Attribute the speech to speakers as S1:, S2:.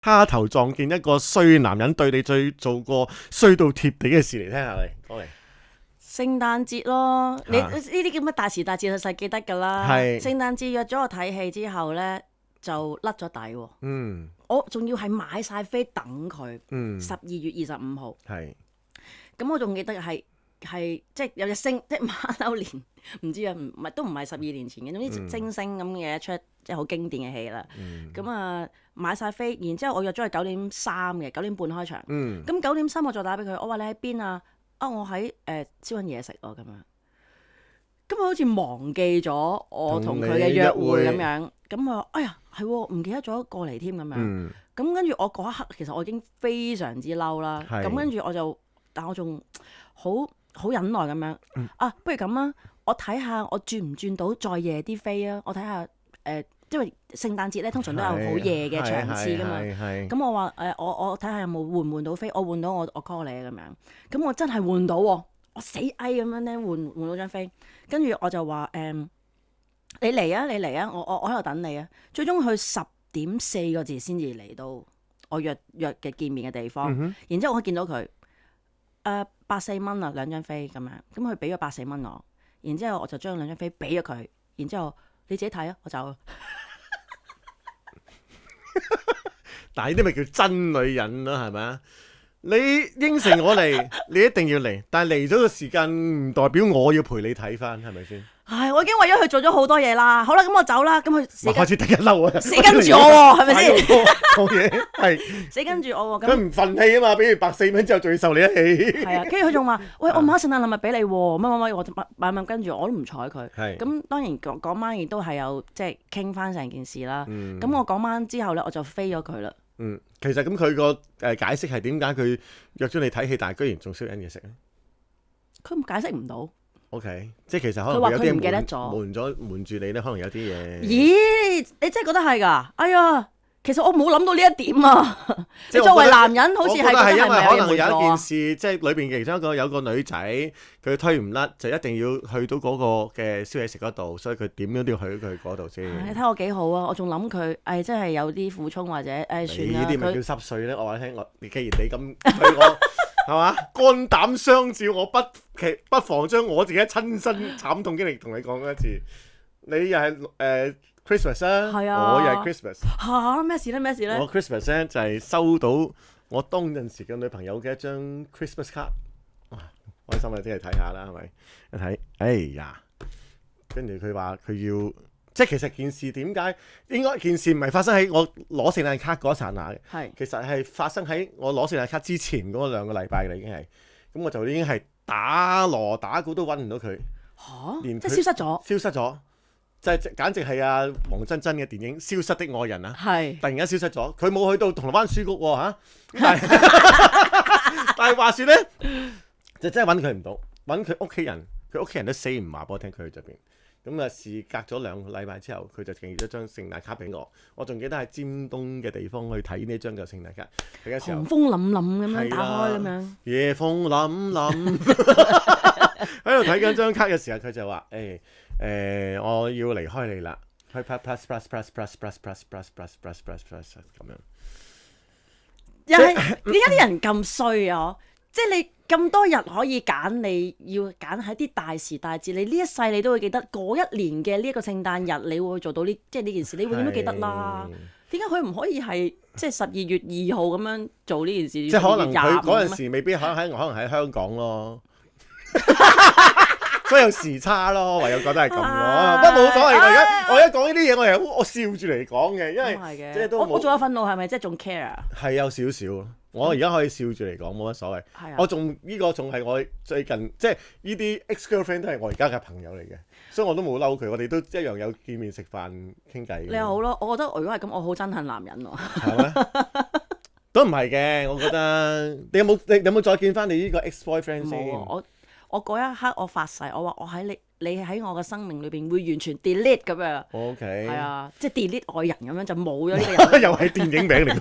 S1: 蝦頭撞見一個衰男人對你做過衰到貼地嘅事嚟聽下嚟，講嚟。
S2: 聖誕節咯，你呢啲叫乜大時大節實記得㗎啦。
S1: 係
S2: 聖誕節約咗我睇戲之後咧，就甩咗底喎。
S1: 嗯，
S2: 我仲要係買晒飛等佢。
S1: 嗯
S2: 12月25號。
S1: 係。
S2: 咁我仲記得係即係有隻星，即係馬騮年，唔知啊，都唔係12年前嘅，總之星星咁嘅一出即係好經典嘅戲啦。咁啊買晒飛，然之後我約咗係9:3嘅，9點半開場。咁9:3我再打俾佢，我話你喺邊啊？我喺燒緊嘢食啊咁樣。咁佢好似忘記咗我同佢嘅約會咁樣。咁我哎呀係喎，唔記得咗過嚟添咁樣。咁跟住我嗰一刻其實我已經非常之嬲啦。咁跟住但我仲好忍耐咁樣。不如咁啊，我睇下我轉唔轉到再夜啲飛啊？我睇下因為聖誕節咧通常都有好夜嘅場次噶嘛。咁我話我睇下有冇換唔換到飛，我換到我 call 你咁樣。咁我真係換到喎，我死翳咁樣咧換到張飛。跟住我就話你嚟啊，我喺度等你啊。最終佢10:04個字先至嚟到我約嘅見面嘅地方。然之後我見到佢84蚊啊2張飛咁樣，咁佢俾咗84蚊我。然之後我就將2張飛俾咗佢。然之後你自己睇啊，我走。
S1: 但係呢啲咪叫真女人咯，係咪啊？你應承我嚟，你一定要嚟，但係嚟咗個時間唔代表我要陪你睇翻，係咪先？
S2: 唉，我已經為咗佢做咗好多嘢啦。好啦，咁我走啦。咁佢
S1: 開始突然嬲啊！
S2: 死跟住我喎，係咪先？
S1: 冇嘢係
S2: 死跟住我喎。
S1: 佢唔憤氣啊嘛，俾完84蚊之後，仲要受你一氣。
S2: 係啊，跟住佢仲話：喂，我買聖誕禮物俾你喎，乜，我買跟住我都唔睬佢。咁當然嗰晚亦都係有即係傾翻成件事啦。咁我嗰晚之後咧，我就飛咗佢啦。
S1: 其實咁佢個解釋係點解佢約咗你睇戲，但係居然仲燒緊嘢食咧？
S2: 佢解釋唔到。
S1: OK， 即係其實可能
S2: 佢話
S1: 有啲
S2: 佢唔記得咗，
S1: 瞞住你咧，可能有啲嘢。
S2: 咦？你真係覺得係㗎？哎呀，其實我冇諗到呢一點啊！你作為男人，好似係覺得係
S1: 因為可能有一件
S2: 件
S1: 事，即係裏邊其中有個女仔，佢推唔甩，就一定要去到嗰個嘅燒嘢食嗰度，所以佢點樣都要去佢嗰度先。
S2: 你睇我幾好啊！我仲諗佢，真係有啲苦衷或者算啦。
S1: 呢啲咪叫濕碎咧？我話你聽，既然你咁對我。係嘛？肝膽相照，我不妨將我自己親身慘痛經歷同你講一次。你又係Christmas 啊，我又係 Christmas。
S2: 咩事咧？
S1: 我 Christmas 咧就係收到我當陣時嘅女朋友嘅一張 Christmas card。哇，開心啊！即係睇下啦，係咪？一睇，哎呀，跟住佢話佢要。即係其實件事點解應該件事唔係發生喺我攞聖誕卡嗰一剎那嘅，其實係發生喺我攞聖誕卡之前嗰2個禮拜啦，已經係咁我就已經係打鑼打鼓都揾唔到佢，
S2: 即係消失
S1: 咗，即係簡直係阿黃真真嘅電影《消失的愛人》啊，突然間消失咗，佢冇去到銅鑼灣書局喎嚇，但係話説咧就真係揾佢唔到，揾佢屋企人都死唔話俾我聽佢去咗邊。咁啊，事隔咗2個禮拜之後，佢就寄咗張聖誕卡俾我。我仲記得喺尖東嘅地方去睇呢張嘅聖誕卡。嘅時候，
S2: 寒風凛凛咁樣打開咁樣。
S1: 夜風凛凛，喺度睇緊張卡嘅時候，佢就話：我要離開你啦，去 plus 咁樣。
S2: 又係點解啲人咁衰啊？即係你咁多日可以揀，你要揀喺啲大時大節，你呢一世你都會記得嗰一年嘅呢一個聖誕日，你會做到呢即係呢件事，你永遠都記得啦。點解佢唔可以係即係12月2號咁樣做呢件事？
S1: 即係可能佢嗰陣時未必可能喺香港咯，所以有時差咯，唯有覺得係咁咯。不過冇所謂，我而家講呢啲嘢，我笑住嚟講嘅，因為即係都
S2: 我仲有憤怒係咪？即係仲 care 啊？
S1: 係有少少。我而家可以笑住嚟講冇乜所謂，我仲呢個仲係我最近即係呢啲 ex-girlfriend 都係我而家嘅朋友嚟嘅，所以我都冇嬲佢，我哋都一樣有見面食飯傾偈。
S2: 你好咯，我覺得如果係咁，我好憎恨男人喎。
S1: 係咩？都唔係嘅，我覺得你有冇再見翻你呢個 ex-boyfriend 先？
S2: 我嗰一刻我發誓，我話我喺你喺我嘅生命裏邊會完全 delete 咁樣。
S1: OK。
S2: 係啊，即係 delete 愛人咁樣就冇咗呢個人。
S1: 又係電影名嚟。